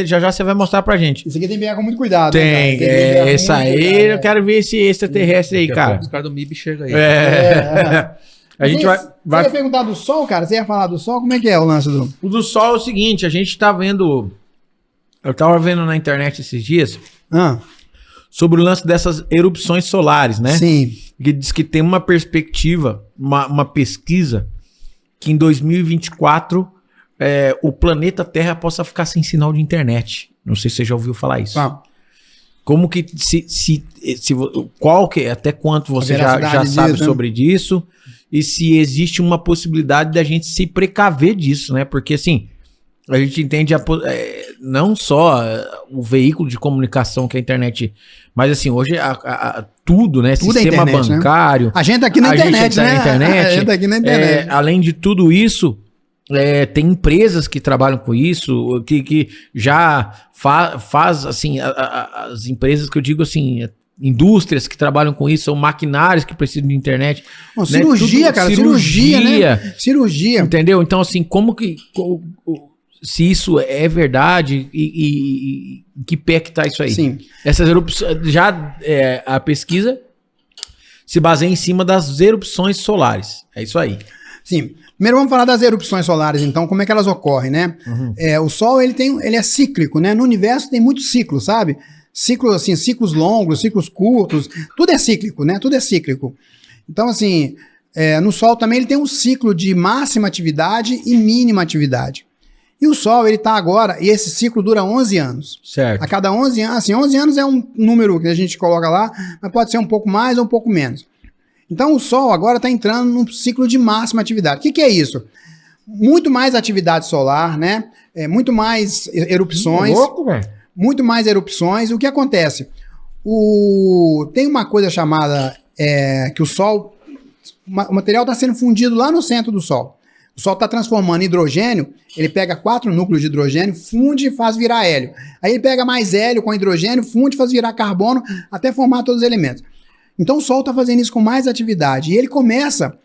Já já você vai mostrar pra gente. Isso aqui tem que pegar com muito cuidado. Tem, né, essa aí, eu quero ver esse extraterrestre aí, cara. Os caras do MIB chegam aí. A gente vai... Você ia perguntar do Sol, cara? Você ia falar do Sol? Como é que é o lance do... O do Sol é o seguinte, a gente tá vendo... Eu tava vendo na internet esses dias sobre o lance dessas erupções solares, né? Sim. Que diz que tem uma perspectiva, uma pesquisa, que em 2024 o planeta Terra possa ficar sem sinal de internet. Não sei se você já ouviu falar isso. Como que... até quanto você já sabe sobre disso? E se existe uma possibilidade da gente se precaver disso, né? Porque, assim, a gente entende não só o veículo de comunicação que é a internet, mas, assim, hoje tudo, né? Tudo sistema internet, bancário. Né? A gente tá aqui na internet, né? A gente tá aqui na internet. Além de tudo isso, tem empresas que trabalham com isso, que já faz, assim, as empresas que eu digo, assim... Indústrias que trabalham com isso, são maquinários que precisam de internet. Né? Cirurgia, cara, cirurgia, né? Cirurgia. Entendeu? Então, assim, se isso é verdade e que pé que tá isso aí? Sim. Essas erupções, a pesquisa se baseia em cima das erupções solares. É isso aí. Sim. Primeiro vamos falar das erupções solares, então, como é que elas ocorrem, né? O Sol, ele é cíclico, né? No universo tem muitos ciclos, sabe? Ciclos, assim, ciclos longos, ciclos curtos, tudo é cíclico, né? Tudo é cíclico. Então, assim, no Sol também ele tem um ciclo de máxima atividade e mínima atividade. E o Sol, ele tá agora, e esse ciclo dura 11 anos. Certo. A cada 11 anos, assim, 11 anos é um número que a gente coloca lá, mas pode ser um pouco mais ou um pouco menos. Então, o Sol agora está entrando num ciclo de máxima atividade. O que é isso? Muito mais atividade solar, né? Muito mais erupções. Louco, velho. Muito mais erupções. O que acontece? Tem uma coisa chamada que o Sol... O material está sendo fundido lá no centro do Sol. O Sol está transformando hidrogênio, ele pega 4 núcleos de hidrogênio, funde e faz virar hélio. Aí ele pega mais hélio com hidrogênio, funde e faz virar carbono, até formar todos os elementos. Então o Sol está fazendo isso com mais atividade. E ele começa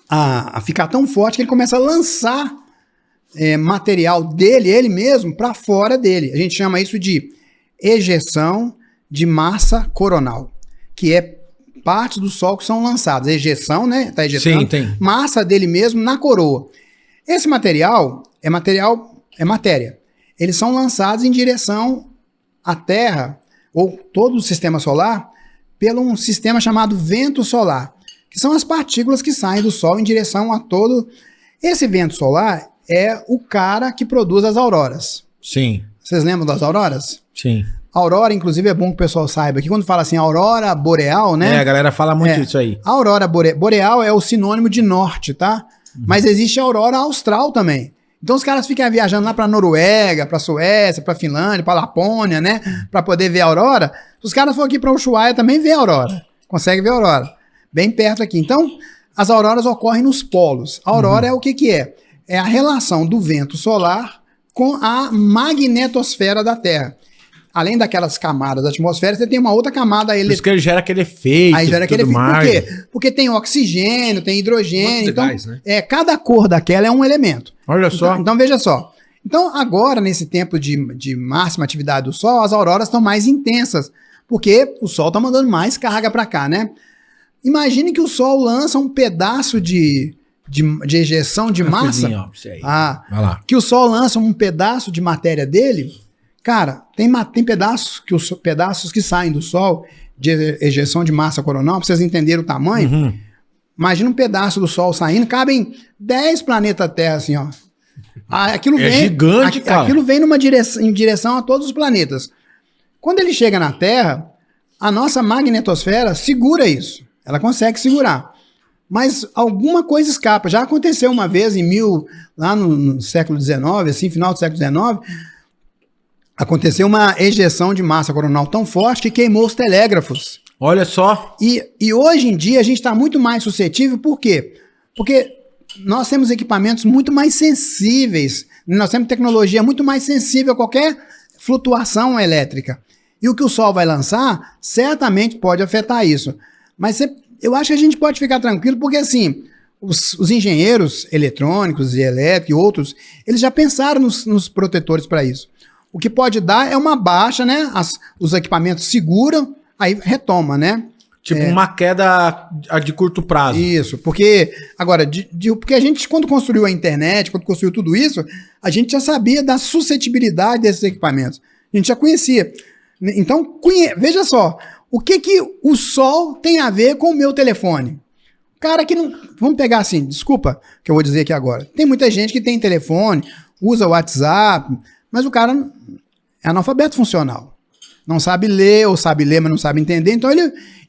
a ficar tão forte que ele começa a lançar material dele, ele mesmo, para fora dele. A gente chama isso de ejeção de massa coronal, que é partes do Sol que são lançadas. Ejeção, né? Está ejetando. Sim, tem. Massa dele mesmo na coroa. Esse material é matéria. Eles são lançados em direção à Terra, ou todo o sistema solar, pelo um sistema chamado vento solar, que são as partículas que saem do Sol em direção a todo... Esse vento solar é o cara que produz as auroras. Sim. Vocês lembram das auroras? Sim. Aurora, inclusive, é bom que o pessoal saiba que quando fala assim, aurora boreal, né? A galera fala muito disso aí. A aurora boreal é o sinônimo de norte, tá? Mas existe a aurora austral também. Então os caras ficam viajando lá pra Noruega, pra Suécia, pra Finlândia, pra Lapônia, né? Pra poder ver a aurora. Os caras foram aqui pra Ushuaia também ver a aurora. Consegue ver a aurora. Bem perto aqui. Então, as auroras ocorrem nos polos. A aurora é o que é? É a relação do vento solar com a magnetosfera da Terra. Além daquelas camadas da atmosfera, você tem uma outra camada... Por isso que ele gera aquele efeito. Aí gera aquele efeito. Mais. Por quê? Porque tem oxigênio, tem hidrogênio. Então, gás, né? cada cor daquela é um elemento. Olha só. Então, veja só. Então, agora, nesse tempo de máxima atividade do Sol, as auroras estão mais intensas, porque o Sol está mandando mais carga para cá, né? Imagine que o Sol lança um pedaço de ejeção de massa. Ó, aí. Vai lá. Que o Sol lança um pedaço de matéria dele. Cara, tem pedaços que saem do Sol de ejeção de massa coronal, para vocês entenderem o tamanho. Imagina um pedaço do Sol saindo, cabem 10 planetas Terra, assim, ó. Aquilo vem, gigante, cara. Aquilo vem em direção a todos os planetas. Quando ele chega na Terra, a nossa magnetosfera segura isso. Ela consegue segurar. Mas alguma coisa escapa. Já aconteceu uma vez lá no século XIX, assim, final do século XIX, aconteceu uma ejeção de massa coronal tão forte que queimou os telégrafos. Olha só. E hoje em dia a gente está muito mais suscetível, por quê? Porque nós temos equipamentos muito mais sensíveis, nós temos tecnologia muito mais sensível a qualquer flutuação elétrica. E o que o Sol vai lançar, certamente pode afetar isso. Mas eu acho que a gente pode ficar tranquilo, porque assim, os engenheiros eletrônicos e elétricos e outros, eles já pensaram nos protetores para isso. O que pode dar é uma baixa, né? Os equipamentos seguram, aí retoma, né? Tipo uma queda de curto prazo. Isso, porque, agora, porque a gente, quando construiu a internet, quando construiu tudo isso, a gente já sabia da suscetibilidade desses equipamentos. A gente já conhecia. Então, veja só, o que o sol tem a ver com o meu telefone? Cara que não... Vamos pegar assim, desculpa que eu vou dizer aqui agora. Tem muita gente que tem telefone, usa o WhatsApp, mas o cara é analfabeto funcional. Não sabe ler, ou sabe ler, mas não sabe entender.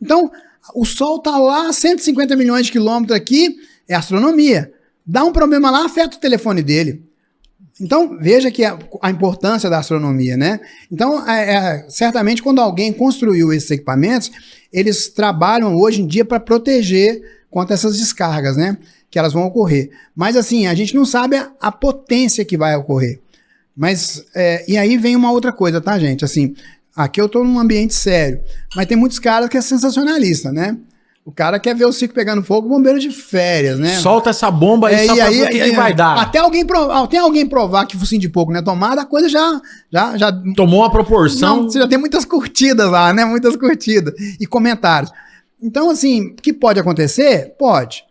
Então o Sol está lá a 150 milhões de quilômetros aqui, é astronomia. Dá um problema lá, afeta o telefone dele. Então, veja que a importância da astronomia, né? Então, certamente, quando alguém construiu esses equipamentos, eles trabalham hoje em dia para proteger contra essas descargas, né? Que elas vão ocorrer. Mas, assim, a gente não sabe a potência que vai ocorrer. Mas, e aí vem uma outra coisa, tá, gente? Assim, aqui eu estou num ambiente sério, mas tem muitos caras que é sensacionalista, né? O cara quer ver o circo pegando fogo, bombeiro de férias, né? Solta essa bomba aí só pra ver o que vai dar. Até alguém provar que focinho de pouco não é tomada, a coisa já tomou uma proporção. Não, você já tem muitas curtidas lá, né? Muitas curtidas e comentários. Então, assim, o que pode acontecer? Pode.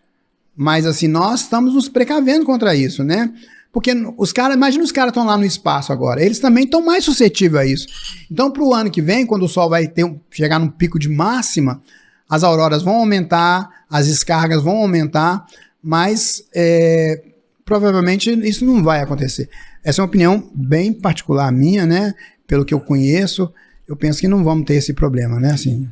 Mas, assim, nós estamos nos precavendo contra isso, né? Porque imagina os caras estão lá no espaço agora, eles também estão mais suscetíveis a isso. Então, para o ano que vem, quando o Sol vai chegar num pico de máxima, as auroras vão aumentar, as descargas vão aumentar, mas provavelmente isso não vai acontecer. Essa é uma opinião bem particular minha, né? Pelo que eu conheço, eu penso que não vamos ter esse problema, né? Assim...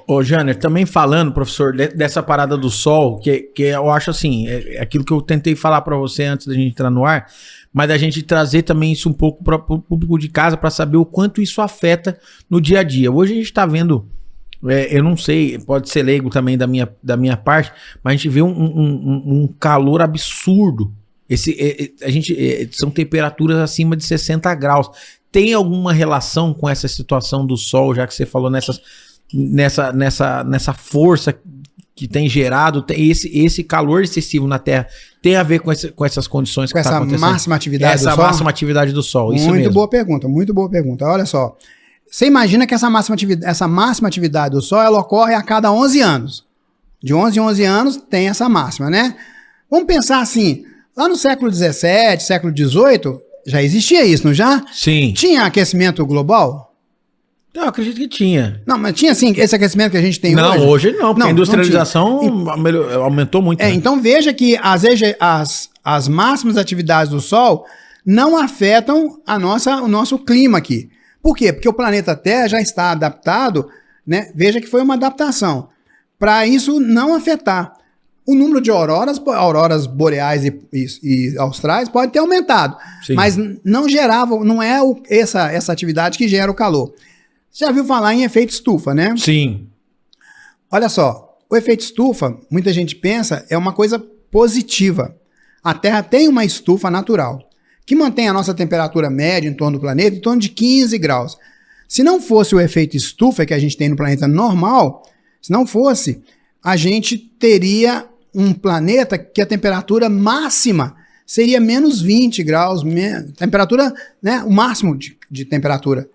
Ô Janer, também falando, professor, dessa parada do Sol, que eu acho assim, é aquilo que eu tentei falar para você antes da gente entrar no ar, mas da gente trazer também isso um pouco para o público de casa para saber o quanto isso afeta no dia a dia. Hoje a gente está vendo, eu não sei, pode ser leigo também da minha parte, mas a gente vê um calor absurdo. São temperaturas acima de 60 graus. Tem alguma relação com essa situação do Sol, já que você falou nessa força que tem gerado, esse calor excessivo na Terra tem a ver com essas condições que está acontecendo? Máxima atividade do Sol? Essa máxima atividade do Sol, isso mesmo. Muito boa pergunta. Olha só, você imagina que essa máxima atividade do Sol, ela ocorre a cada 11 anos. De 11 em 11 anos tem essa máxima, né? Vamos pensar assim, lá no século XVII, século XVIII, já existia isso, não já? Sim. Tinha aquecimento global? Eu acredito que tinha. Não, mas tinha sim esse aquecimento que a gente tem hoje? Não, hoje não, porque a industrialização aumentou muito. Né? Então veja que as máximas atividades do Sol não afetam o nosso clima aqui. Por quê? Porque o planeta Terra já está adaptado, né? Veja que foi uma adaptação, para isso não afetar. O número de auroras boreais e austrais pode ter aumentado, sim, mas não é essa atividade que gera o calor. Já viu falar em efeito estufa, né? Sim. Olha só, o efeito estufa, muita gente pensa, é uma coisa positiva. A Terra tem uma estufa natural, que mantém a nossa temperatura média em torno do planeta em torno de 15 graus. Se não fosse o efeito estufa que a gente tem no planeta normal, se não fosse, a gente teria um planeta que a temperatura máxima seria menos 20 graus, temperatura, né, o máximo de temperatura.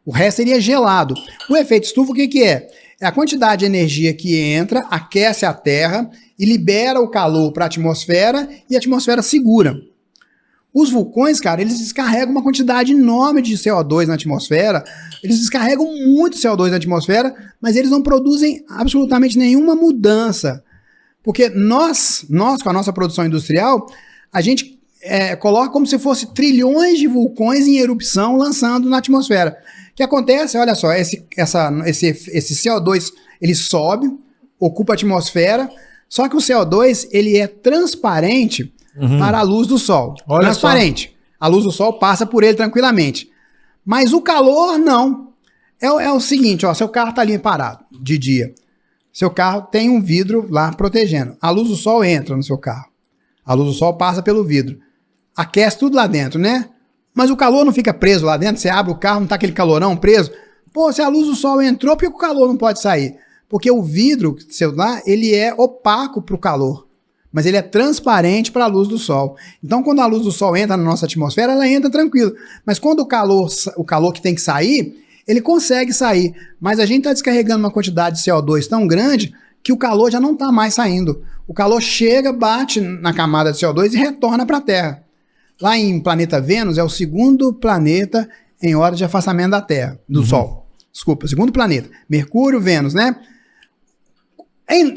O resto seria gelado. O efeito estufa, o que é? É a quantidade de energia que entra, aquece a Terra e libera o calor para a atmosfera e a atmosfera segura. Os vulcões, cara, eles descarregam uma quantidade enorme de CO2 na atmosfera, eles descarregam muito CO2 na atmosfera, mas eles não produzem absolutamente nenhuma mudança. Porque nós com a nossa produção industrial, a gente coloca como se fosse trilhões de vulcões em erupção lançando na atmosfera. O que acontece, olha só, esse CO2, ele sobe, ocupa a atmosfera, só que o CO2, ele é transparente para a luz do Sol. Olha transparente. Só. A luz do Sol passa por ele tranquilamente. Mas o calor, não. É o seguinte, ó, seu carro está ali parado de dia. Seu carro tem um vidro lá protegendo. A luz do Sol entra no seu carro. A luz do Sol passa pelo vidro. Aquece tudo lá dentro, né? Mas o calor não fica preso lá dentro, você abre o carro, não tá aquele calorão preso. Pô, se a luz do Sol entrou, por que o calor não pode sair? Porque o vidro celular, ele é opaco pro calor. mas ele é transparente para a luz do Sol. Então, quando a luz do Sol entra na nossa atmosfera, ela entra tranquilo. Mas quando o calor que tem que sair, ele consegue sair. Mas a gente está descarregando uma quantidade de CO2 tão grande que o calor já não está mais saindo. O calor chega, bate na camada de CO2 e retorna para a Terra. Lá em planeta Vênus, é o segundo planeta em hora de afastamento da Terra, do Sol. Desculpa, segundo planeta. Mercúrio, Vênus, né?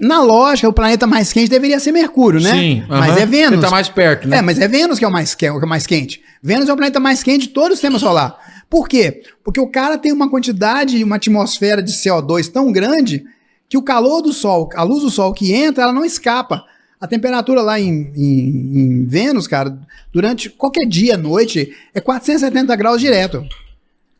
Na lógica, o planeta mais quente deveria ser Mercúrio, né? Sim. Mas é Vênus. Ele tá mais perto, né? Mas é Vênus que é o mais quente. Vênus é o planeta mais quente de todo o sistema solar. Por quê? Porque o cara tem uma quantidade, uma atmosfera de CO2 tão grande que o calor do Sol, a luz do Sol que entra, ela não escapa. A temperatura lá em Vênus, cara, durante qualquer dia, noite, é 470 graus direto.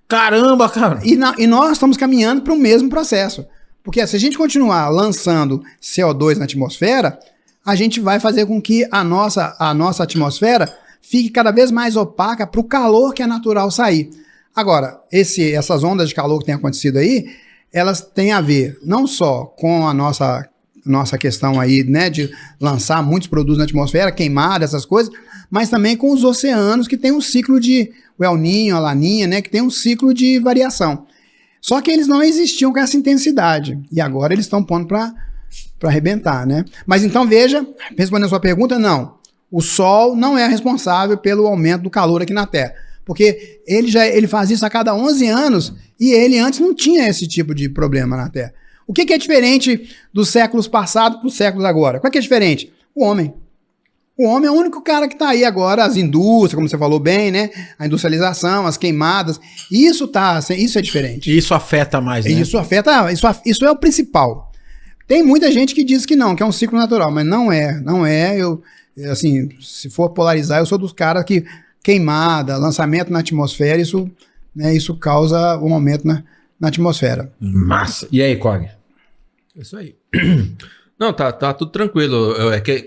Caramba, cara! E nós estamos caminhando para o mesmo processo. Porque se a gente continuar lançando CO2 na atmosfera, a gente vai fazer com que a nossa atmosfera fique cada vez mais opaca para o calor que é natural sair. Agora, essas ondas de calor que tem acontecido aí, elas têm a ver não só com a nossa questão aí, né, de lançar muitos produtos na atmosfera, queimada, essas coisas, mas também com os oceanos que tem um ciclo o El Niño, a Laninha, né, que tem um ciclo de variação. Só que eles não existiam com essa intensidade. E agora eles estão pondo para arrebentar, né? Mas então veja, respondendo a sua pergunta, não. O Sol não é responsável pelo aumento do calor aqui na Terra. Porque ele faz isso a cada 11 anos e ele antes não tinha esse tipo de problema na Terra. O que é diferente dos séculos passados para os séculos agora? Qual que é diferente? O homem. O homem é o único cara que está aí agora, as indústrias, como você falou bem, né? A industrialização, as queimadas. Isso é diferente. Isso afeta mais, né? Isso é o principal. Tem muita gente que diz que não, que é um ciclo natural, mas não é. Assim, se for polarizar, eu sou dos caras que queimada, lançamento na atmosfera, isso causa um aumento na atmosfera. Massa. E aí, Cog? Isso aí. Não, tá tudo tranquilo.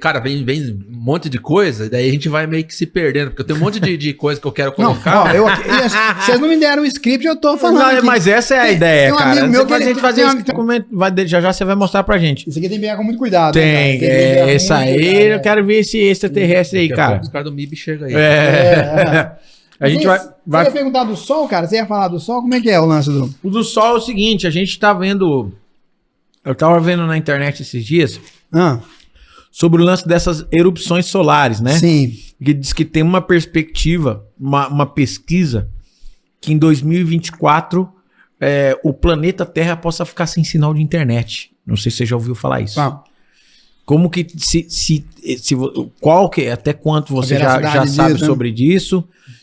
Cara, vem um monte de coisa, daí a gente vai meio que se perdendo, porque eu tenho um monte de coisa que eu quero colocar. Vocês não me deram um script, eu tô falando. Não, mas essa é a ideia, tem um cara. Amigo meu que a gente fazer esse documento, já você vai mostrar pra gente. Isso aqui tem que pegar com muito cuidado. Tem, esse aí, eu quero ver esse extraterrestre aí, cara. Os caras do MIB chegam aí. A gente vai... Você ia perguntar do Sol, cara? Você ia falar do Sol? Como é que é o lance do... O do Sol é o seguinte, a gente tá vendo... Eu tava vendo na internet esses dias sobre o lance dessas erupções solares, né? Sim. Que diz que tem uma perspectiva, uma pesquisa, que em 2024 o planeta Terra possa ficar sem sinal de internet. Não sei se você já ouviu falar isso. Como que até quanto você já sabe sobre disso,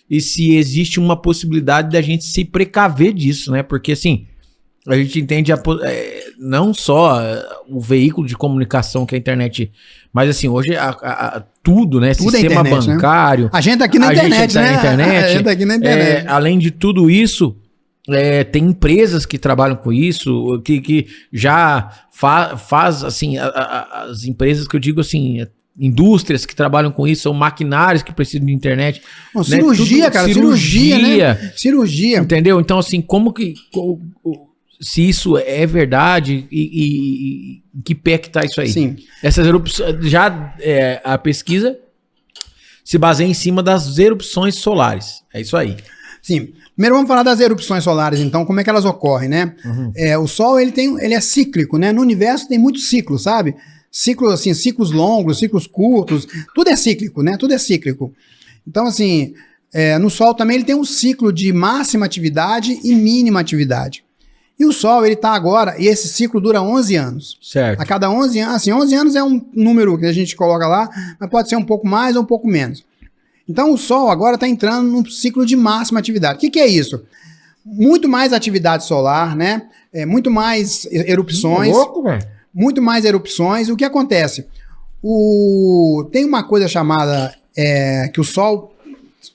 e se existe uma possibilidade da gente se precaver disso, né? Porque assim, a gente entende não só o veículo de comunicação que é a internet, mas assim, hoje tudo, né? Tudo sistema é internet, bancário. Né? A gente tá aqui na internet, né? A gente tá aqui na internet. Além de tudo isso, tem empresas que trabalham com isso, que já faz assim, as empresas que eu digo assim, indústrias que trabalham com isso, são maquinários que precisam de internet. Né? Cirurgia, cara, cirurgia, né? Cirurgia. Entendeu? Então, assim, se isso é verdade e que pé que tá isso aí? Sim. Essas erupções, a pesquisa se baseia em cima das erupções solares. É isso aí. Sim. Primeiro vamos falar das erupções solares, então, como é que elas ocorrem, né? O Sol, ele é cíclico, né? No universo tem muitos ciclos, sabe? Ciclos, assim, ciclos longos, ciclos curtos, tudo é cíclico, né? Tudo é cíclico. Então, assim, no Sol também ele tem um ciclo de máxima atividade e mínima atividade. E o Sol, ele tá agora, e esse ciclo dura 11 anos. Certo. A cada 11 anos, assim, 11 anos é um número que a gente coloca lá, mas pode ser um pouco mais ou um pouco menos. Então o Sol agora está entrando num ciclo de máxima atividade. O que é isso? Muito mais atividade solar, né? Muito mais erupções. Louco, velho. Muito mais erupções. O que acontece? Tem uma coisa chamada que o Sol...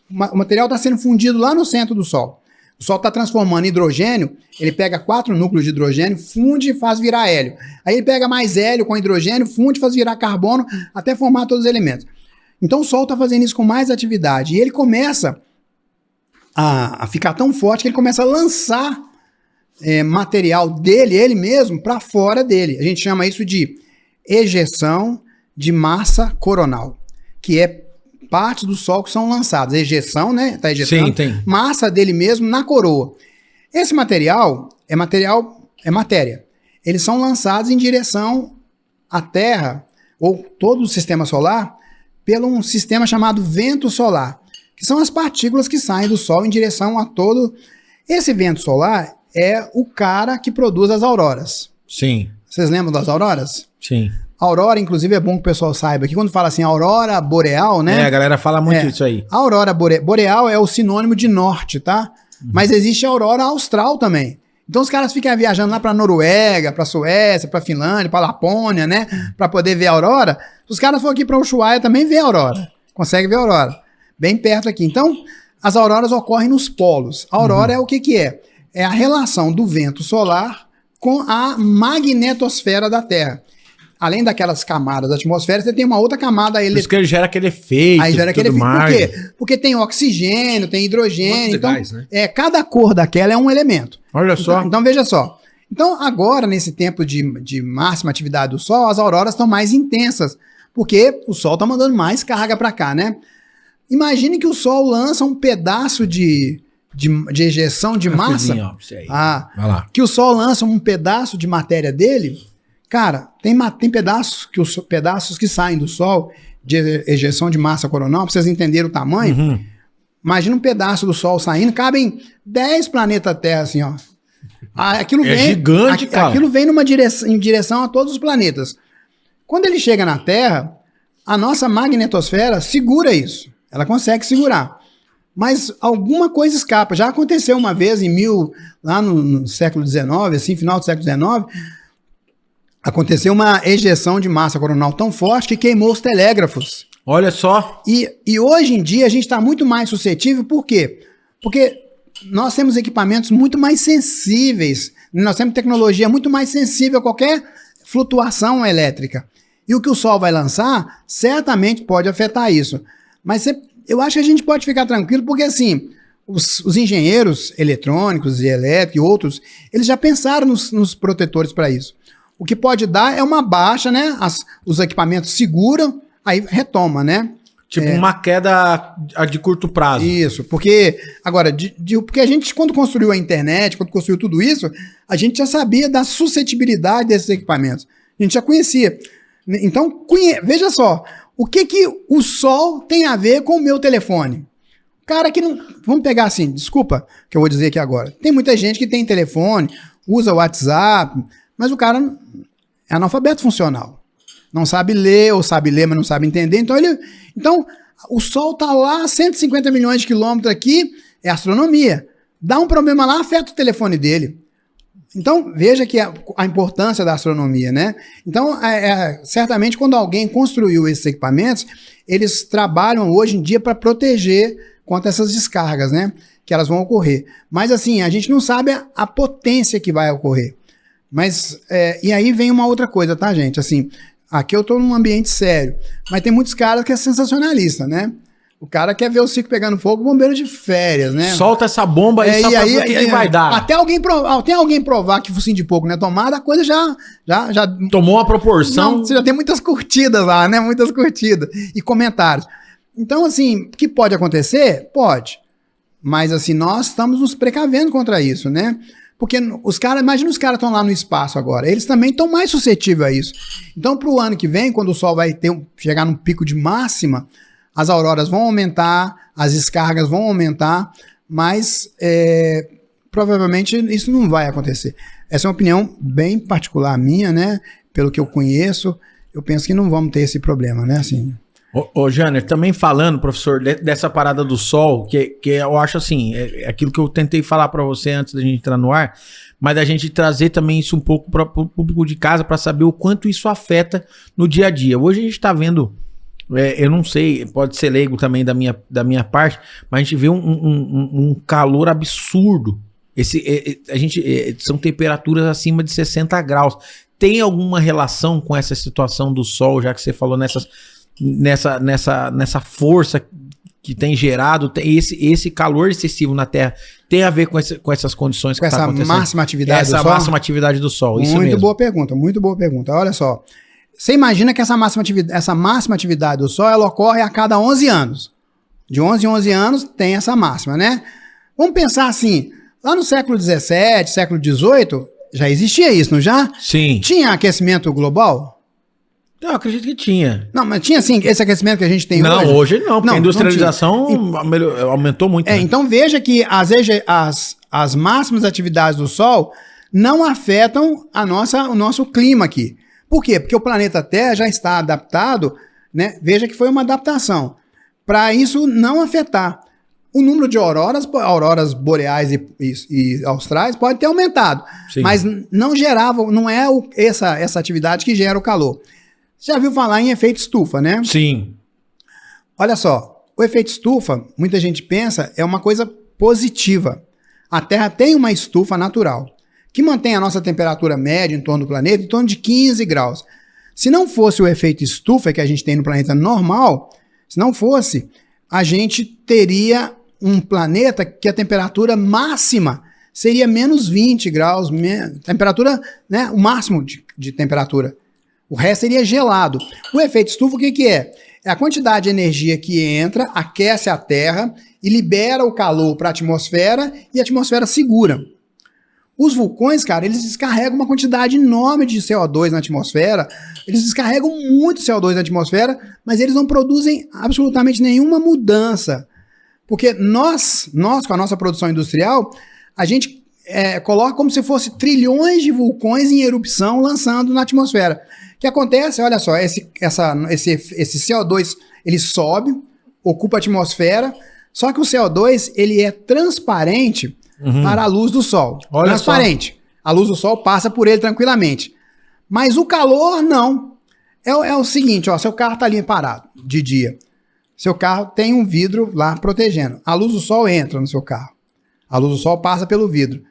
O material está sendo fundido lá no centro do Sol. O Sol está transformando hidrogênio, ele pega 4 núcleos de hidrogênio, funde e faz virar hélio. Aí ele pega mais hélio com hidrogênio, funde e faz virar carbono, até formar todos os elementos. Então o Sol está fazendo isso com mais atividade. E ele começa a ficar tão forte que ele começa a lançar material dele, ele mesmo, para fora dele. A gente chama isso de ejeção de massa coronal, que é partes do Sol que são lançadas. Ejeção, né? Está ejetando. Sim, tem. Massa dele mesmo na coroa. Esse material é matéria. Eles são lançados em direção à Terra, ou todo o sistema solar, pelo um sistema chamado vento solar, que são as partículas que saem do Sol em direção a todo... Esse vento solar é o cara que produz as auroras. Sim. Vocês lembram das auroras? Sim. A aurora, inclusive, é bom que o pessoal saiba que quando fala assim, aurora boreal, né? A galera fala muito disso aí. A aurora boreal é o sinônimo de norte, tá? Mas existe a aurora austral também. Então os caras ficam viajando lá pra Noruega, pra Suécia, pra Finlândia, pra Lapônia, né? Pra poder ver a aurora. Os caras foram aqui pra Ushuaia também ver a aurora. Consegue ver a aurora. Bem perto aqui. Então, as auroras ocorrem nos polos. A aurora é o que é? É a relação do vento solar com a magnetosfera da Terra. Além daquelas camadas da atmosfera, você tem uma outra camada... Por isso que ele gera aquele efeito. Aí gera aquele efeito. Mais. Por quê? Porque tem oxigênio, tem hidrogênio. Então, gás, né? cada cor daquela é um elemento. Olha só. Então, veja só. Então, agora, nesse tempo de máxima atividade do Sol, as auroras estão mais intensas, porque o Sol está mandando mais carga para cá, né? Imagine que o Sol lança um pedaço de ejeção de massa. Ó, aí. Vai lá. Que o Sol lança um pedaço de matéria dele. Cara, tem pedaços que saem do Sol de ejeção de massa coronal, pra vocês entenderem o tamanho. Uhum. Imagina um pedaço do Sol saindo, cabem 10 planetas Terra, assim, ó. Aquilo vem, gigante, cara. Aquilo vem em direção a todos os planetas. Quando ele chega na Terra, a nossa magnetosfera segura isso. Ela consegue segurar. Mas alguma coisa escapa. Já aconteceu uma vez lá no século XIX, assim, final do século XIX, aconteceu uma ejeção de massa coronal tão forte que queimou os telégrafos. Olha só. E hoje em dia a gente está muito mais suscetível, por quê? Porque nós temos equipamentos muito mais sensíveis, nós temos tecnologia muito mais sensível a qualquer flutuação elétrica. E o que o Sol vai lançar, certamente pode afetar isso. Mas eu acho que a gente pode ficar tranquilo, porque assim, os engenheiros eletrônicos e elétricos e outros, eles já pensaram nos protetores para isso. O que pode dar é uma baixa, né? Os equipamentos seguram, aí retoma, né? Tipo uma queda de curto prazo. Isso, porque agora, porque a gente, quando construiu a internet, quando construiu tudo isso, a gente já sabia da suscetibilidade desses equipamentos. A gente já conhecia. Então, veja só, o que o Sol tem a ver com o meu telefone? Cara que não... Vamos pegar assim, desculpa que eu vou dizer aqui agora. Tem muita gente que tem telefone, usa o WhatsApp, mas o cara é analfabeto funcional. Não sabe ler, ou sabe ler, mas não sabe entender. Então o Sol está lá a 150 milhões de quilômetros aqui, é astronomia. Dá um problema lá, afeta o telefone dele. Então, veja que a importância da astronomia, né? Então, certamente, quando alguém construiu esses equipamentos, eles trabalham hoje em dia para proteger contra essas descargas, né? Que elas vão ocorrer. Mas, assim, a gente não sabe a potência que vai ocorrer. Mas, e aí vem uma outra coisa, tá, gente? Assim, aqui eu tô num ambiente sério, mas tem muitos caras que é sensacionalista, né? O cara quer ver o circo pegando fogo, bombeiro de férias, né? Solta essa bomba aí só pra ver o que vai dar. Até alguém provar que focinho de pouco não é tomada, a coisa já tomou uma proporção. Não, você já tem muitas curtidas lá, né? Muitas curtidas e comentários. Então, assim, o que pode acontecer? Pode. Mas, assim, nós estamos nos precavendo contra isso, né? Porque imagina os caras estão lá no espaço agora, eles também estão mais suscetíveis a isso. Então, para o ano que vem, quando o Sol vai chegar num pico de máxima, as auroras vão aumentar, as descargas vão aumentar, mas provavelmente isso não vai acontecer. Essa é uma opinião bem particular minha, né? Pelo que eu conheço, eu penso que não vamos ter esse problema, né? Assim... Ô Jânio, também falando, professor, dessa parada do Sol, que eu acho assim, é aquilo que eu tentei falar para você antes da gente entrar no ar, mas da gente trazer também isso um pouco para o público de casa para saber o quanto isso afeta no dia a dia. Hoje a gente está vendo, eu não sei, pode ser leigo também da minha parte, mas a gente vê um calor absurdo. São temperaturas acima de 60 graus. Tem alguma relação com essa situação do Sol, já que você falou nessa força que tem gerado, esse calor excessivo na Terra tem a ver com essas condições que está acontecendo? Máxima atividade do Sol? Essa máxima atividade do Sol, isso mesmo. Muito boa pergunta. Olha só, você imagina que essa máxima atividade do Sol, ela ocorre a cada 11 anos. De 11 em 11 anos tem essa máxima, né? Vamos pensar assim, lá no século XVII, século XVIII, já existia isso, não já? Sim. Tinha aquecimento global? Eu acredito que tinha. Não, mas tinha sim esse aquecimento que a gente tem hoje? Não, hoje não, porque a industrialização não aumentou muito. Né? Então veja que as máximas atividades do Sol não afetam o nosso clima aqui. Por quê? Porque o planeta Terra já está adaptado, né? Veja que foi uma adaptação, para isso não afetar. O número de auroras boreais e austrais pode ter aumentado, sim, mas não é essa atividade que gera o calor. Você já viu falar em efeito estufa, né? Sim. Olha só, o efeito estufa, muita gente pensa, é uma coisa positiva. A Terra tem uma estufa natural, que mantém a nossa temperatura média em torno do planeta em torno de 15 graus. Se não fosse o efeito estufa que a gente tem no planeta normal, se não fosse, a gente teria um planeta que a temperatura máxima seria menos 20 graus, temperatura, né, o máximo de temperatura. O resto seria gelado. O efeito estufa, o que é? É a quantidade de energia que entra, aquece a Terra e libera o calor para a atmosfera e a atmosfera segura. Os vulcões, cara, eles descarregam uma quantidade enorme de CO2 na atmosfera, eles descarregam muito CO2 na atmosfera, mas eles não produzem absolutamente nenhuma mudança. Porque nós com a nossa produção industrial, a gente coloca como se fosse trilhões de vulcões em erupção lançando na atmosfera. O que acontece, olha só, esse CO2, ele sobe, ocupa a atmosfera, só que o CO2, ele é transparente para a luz do Sol. Olha transparente. Só. A luz do Sol passa por ele tranquilamente. Mas o calor, não. É o seguinte, ó, seu carro está ali parado de dia. Seu carro tem um vidro lá protegendo. A luz do Sol entra no seu carro. A luz do Sol passa pelo vidro.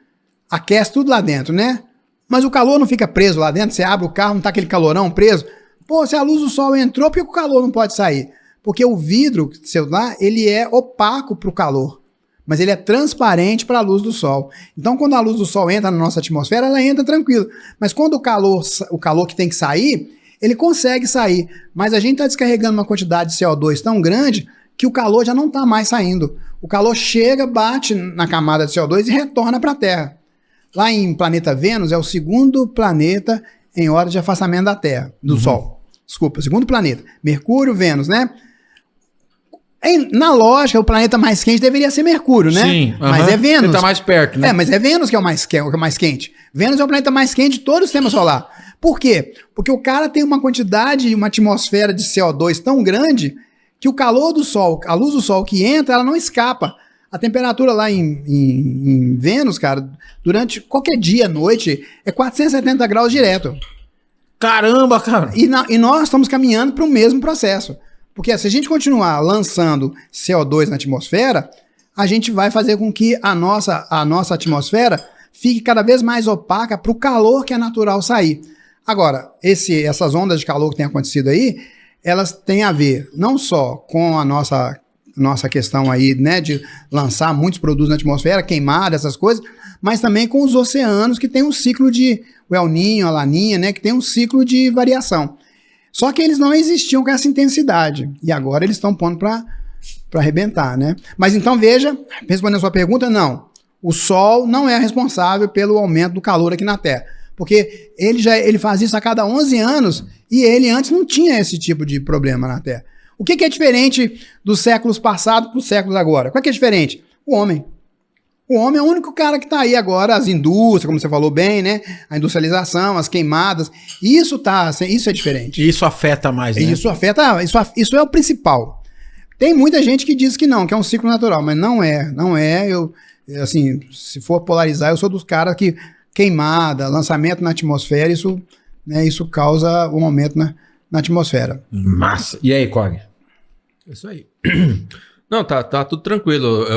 Aquece tudo lá dentro, né? Mas o calor não fica preso lá dentro, você abre o carro, não tá aquele calorão preso. Pô, se a luz do Sol entrou, por que o calor não pode sair? Porque o vidro seu lá, ele é opaco para o calor, mas ele é transparente para a luz do Sol. Então, quando a luz do Sol entra na nossa atmosfera, ela entra tranquilo. Mas quando o calor que tem que sair, ele consegue sair. Mas a gente está descarregando uma quantidade de CO2 tão grande que o calor já não está mais saindo. O calor chega, bate na camada de CO2 e retorna para a Terra. Lá em planeta Vênus, é o segundo planeta em hora de afastamento da Terra, do Sol. Desculpa, segundo planeta. Mercúrio, Vênus, né? Na lógica, o planeta mais quente deveria ser Mercúrio, né? Sim. Mas é Vênus. Ele tá mais perto, né? Mas é Vênus que é o mais quente. Vênus é o planeta mais quente de todo o sistema solar. Por quê? Porque o cara tem uma quantidade, uma atmosfera de CO2 tão grande que o calor do Sol, a luz do Sol que entra, ela não escapa. A temperatura lá em Vênus, cara, durante qualquer dia, noite, é 470 graus direto. Caramba, cara! E nós estamos caminhando para o mesmo processo. Porque se a gente continuar lançando CO2 na atmosfera, a gente vai fazer com que a nossa atmosfera fique cada vez mais opaca para o calor que é natural sair. Agora, essas ondas de calor que têm acontecido aí, elas têm a ver não só com a nossa questão aí, né, de lançar muitos produtos na atmosfera, queimada, essas coisas, mas também com os oceanos que tem um ciclo de o El Niño, a Laninha, né, que tem um ciclo de variação. Só que eles não existiam com essa intensidade e agora eles estão pondo para arrebentar, né? Mas então veja, respondendo a sua pergunta, não. O Sol não é responsável pelo aumento do calor aqui na Terra, porque ele faz isso a cada 11 anos e ele antes não tinha esse tipo de problema na Terra. O que é diferente dos séculos passados para os séculos agora? Qual que é diferente? O homem. O homem é o único cara que está aí agora, as indústrias, como você falou bem, né? A industrialização, as queimadas, isso é diferente. Isso afeta mais, né? Isso é o principal. Tem muita gente que diz que não, que é um ciclo natural, mas não é. Eu, assim, se for polarizar, eu sou dos caras que queimada, lançamento na atmosfera, isso causa um aumento na atmosfera. Massa. E aí, Cog? Isso aí. Não, tá tudo tranquilo.